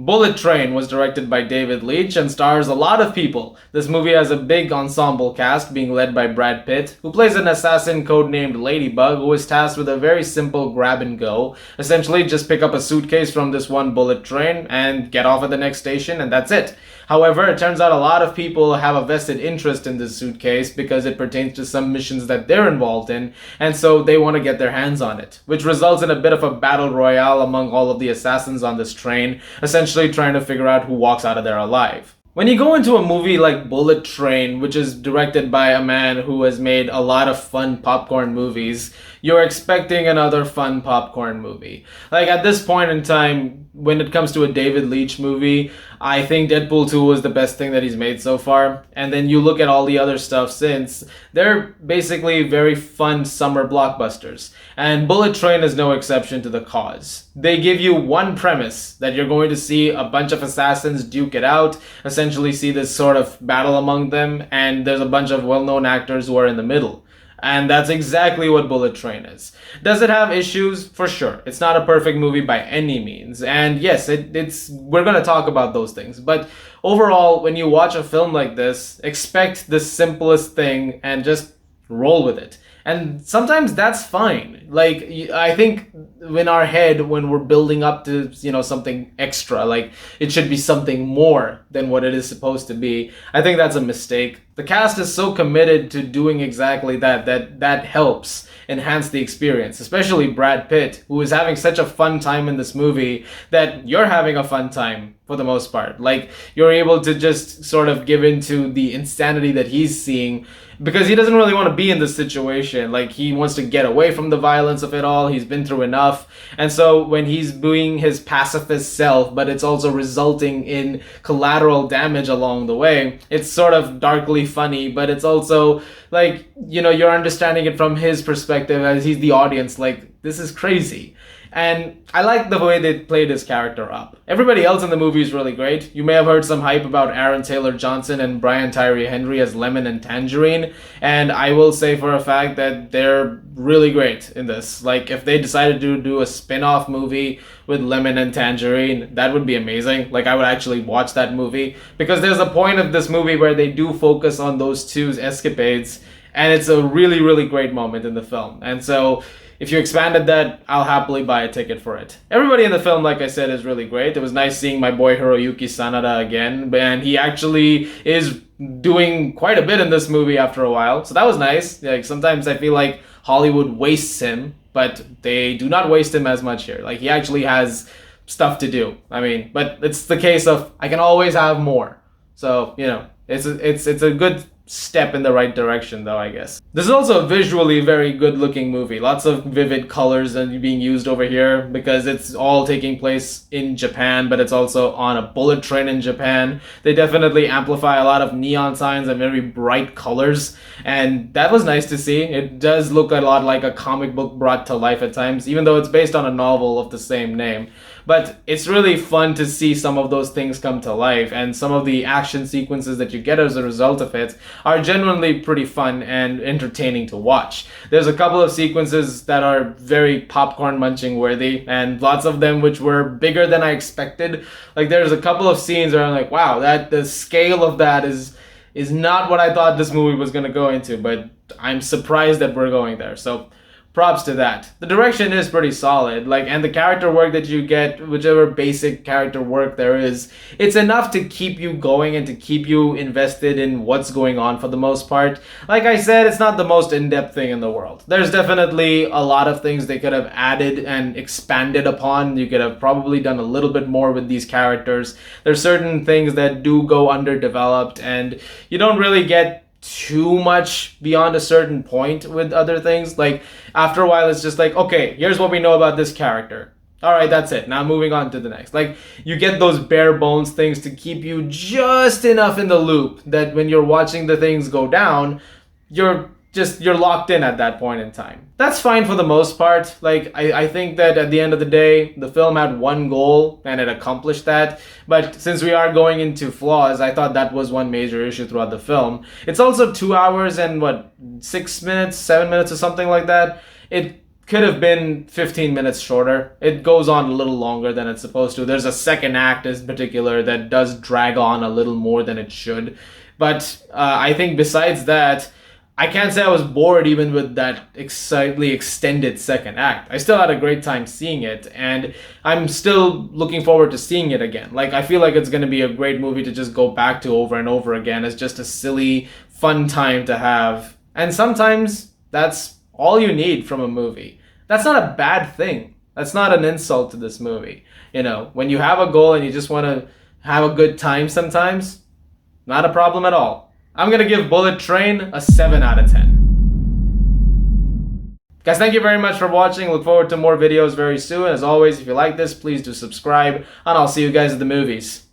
Bullet Train was directed by David Leitch and stars a lot of people. This movie has a big ensemble cast being led by Brad Pitt, who plays an assassin codenamed Ladybug, who is tasked with a very simple grab and go. Essentially, just pick up a suitcase from this one bullet train and get off at the next station, and that's it. However, it turns out a lot of people have a vested interest in this suitcase because it pertains to some missions that they're involved in, and so they want to get their hands on it, which results in a bit of a battle royale among all of the assassins on this train, essentially trying to figure out who walks out of there alive. When you go into a movie like Bullet Train, which is directed by a man who has made a lot of fun popcorn movies, you're expecting another fun popcorn movie. Like at this point in time, when it comes to a David Leitch movie, I think Deadpool 2 was the best thing that he's made so far. And then you look at all the other stuff since, they're basically very fun summer blockbusters. And Bullet Train is no exception to the cause. They give you one premise that you're going to see a bunch of assassins duke it out, essentially see this sort of battle among them, and there's a bunch of well-known actors who are in the middle. And that's exactly what Bullet Train is. Does it have issues? For sure. It's not a perfect movie by any means. And yes, we're going to talk about those things. But overall, when you watch a film like this, expect the simplest thing and just roll with it. And sometimes that's fine. Like, I think in our head, when we're building up to, something extra, like it should be something more than what it is supposed to be, I think that's a mistake. The cast is so committed to doing exactly that helps enhance the experience, especially Brad Pitt, who is having such a fun time in this movie that you're having a fun time for the most part. Like, you're able to just sort of give into the insanity that he's seeing because he doesn't really want to be in this situation. Like, he wants to get away from the violence of it all. He's been through enough. And so when he's being his pacifist self, but it's also resulting in collateral damage along the way, it's sort of darkly funny, but it's also like, you're understanding it from his perspective as he's the audience. Like, this is crazy. And I like the way they played his character up. Everybody else in the movie is really great. You may have heard some hype about Aaron Taylor Johnson and Brian Tyree Henry as Lemon and Tangerine, and I will say for a fact that they're really great in this. Like, if they decided to do a spin-off movie with Lemon and Tangerine, that would be amazing. Like, I would actually watch that movie, because there's a point of this movie where they do focus on those two's escapades, and it's a really, really great moment in the film. And so if you expanded that, I'll happily buy a ticket for it. Everybody in the film, like I said, is really great. It was nice seeing my boy Hiroyuki Sanada again, and he actually is doing quite a bit in this movie after a while, so that was nice. Like, sometimes I feel like Hollywood wastes him, but they do not waste him as much here. Like, he actually has stuff to do. But it's the case of, I can always have more. So, it's a good step in the right direction, though, I guess. This is also a visually very good looking movie. Lots of vivid colors and being used over here because it's all taking place in Japan, but it's also on a bullet train in Japan. They definitely amplify a lot of neon signs and very bright colors, and that was nice to see. It does look a lot like a comic book brought to life at times, even though it's based on a novel of the same name. But it's really fun to see some of those things come to life, and some of the action sequences that you get as a result of it are genuinely pretty fun and entertaining to watch. There's a couple of sequences that are very popcorn munching worthy, and lots of them which were bigger than I expected. Like, there's a couple of scenes where I'm like, wow, that the scale of that is not what I thought this movie was going to go into, but I'm surprised that we're going there. So props to that. The direction is pretty solid, and the character work that you get, whichever basic character work there is, it's enough to keep you going and to keep you invested in what's going on for the most part. Like I said, it's not the most in-depth thing in the world. There's definitely a lot of things they could have added and expanded upon. You could have probably done a little bit more with these characters. There's certain things that do go underdeveloped, and you don't really get too much beyond a certain point with other things. Like, after a while, it's just like, okay, here's what we know about this character. All right, that's it. Now moving on to the next. Like, you get those bare bones things to keep you just enough in the loop that when you're watching the things go down, you're locked in at that point in time. That's fine for the most part. Like, I think that at the end of the day, the film had one goal and it accomplished that. But since we are going into flaws, I thought that was one major issue throughout the film. It's also 2 hours and 6 minutes, 7 minutes or something like that. It could have been 15 minutes shorter. It goes on a little longer than it's supposed to. There's a second act in particular that does drag on a little more than it should. But I think besides that, I can't say I was bored even with that excitedly extended second act. I still had a great time seeing it, and I'm still looking forward to seeing it again. Like, I feel like it's going to be a great movie to just go back to over and over again. It's just a silly, fun time to have. And sometimes that's all you need from a movie. That's not a bad thing. That's not an insult to this movie. You know, when you have a goal and you just want to have a good time sometimes, not a problem at all. I'm going to give Bullet Train a 7 out of 10. Guys, thank you very much for watching. Look forward to more videos very soon. As always, if you like this, please do subscribe, and I'll see you guys at the movies.